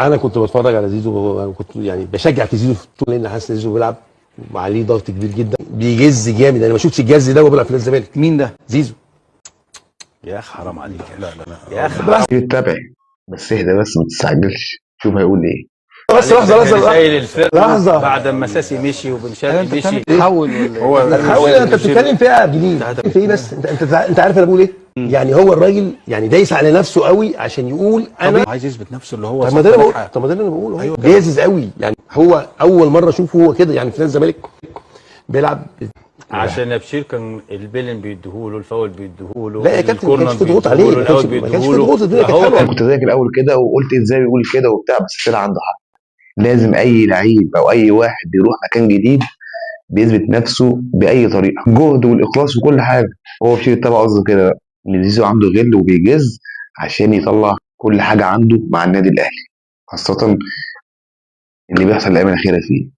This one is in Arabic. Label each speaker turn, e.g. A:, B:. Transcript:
A: انا كنت بتفرج على زيزو وكنت يعني بشجع في زيزو لان حاسس ان زيزو بيلعب وعليه ضغط كبير جدا، بيجز جامد. انا ما شفتش الجز ده وهو بيلعب في نادي الزمالك.
B: مين ده؟
A: زيزو.
B: يا اخي حرام عليك يا
C: لا
B: اخي،
C: لا لا
B: يا اخي
A: بالعكس.
B: حرام
D: تتابعي، بس اهدى بس ما تستعجلش، شوف هيقول ايه.
A: بس
B: عليك.
A: لحظه
B: ده كان
A: لحظه
B: شايل الفرقه
A: لحظه.
B: بعد ما ساسي مشي وبن
C: ايوه
B: شرقي
C: انت بتعمل
B: مشي.
C: تحول ولا
B: هو
C: ايه؟
A: حاول. انت بتتكلم فيها جديد في ايه؟ بس انت عارف انا بقول ايه؟ يعني هو الراجل يعني دايس على نفسه قوي عشان يقول انا.
C: عايز يثبت نفسه اللي هو
A: طب ما ده اللي بقول،
C: ناجحه.
A: طب ما ده اللي انا بقوله.
C: أيوة.
A: هو جازز قوي يعني. هو اول مره اشوفه هو كده يعني في نادي الزمالك بيلعب.
B: عشان بشير كان البيلن بيديهوله، الفاول بيديهوله،
A: لا يا كابتن ما كانش
B: الكورنر
A: في ضغوط عليه،
B: بيديهوله، الاول
A: ما كانش في
B: بيديهوله.
A: ضغوط، الدنيا كانت
B: هو
A: حلوه.
D: انا كنت زيك الاول كده وقلت ازاي بيقول كده وبتاع، بس طلع عنده حق. لازم اي لعيب او اي واحد بيروح مكان جديد بيثبت نفسه باي طريقه، جهد والاخلاص وكل حاجه. هو في طبعا قصده كده بقى، ان زيزو عنده غل وبيجز عشان يطلع كل حاجه عنده مع النادي الاهلي، خاصه اللي بيحصل الايام الاخيره فيه.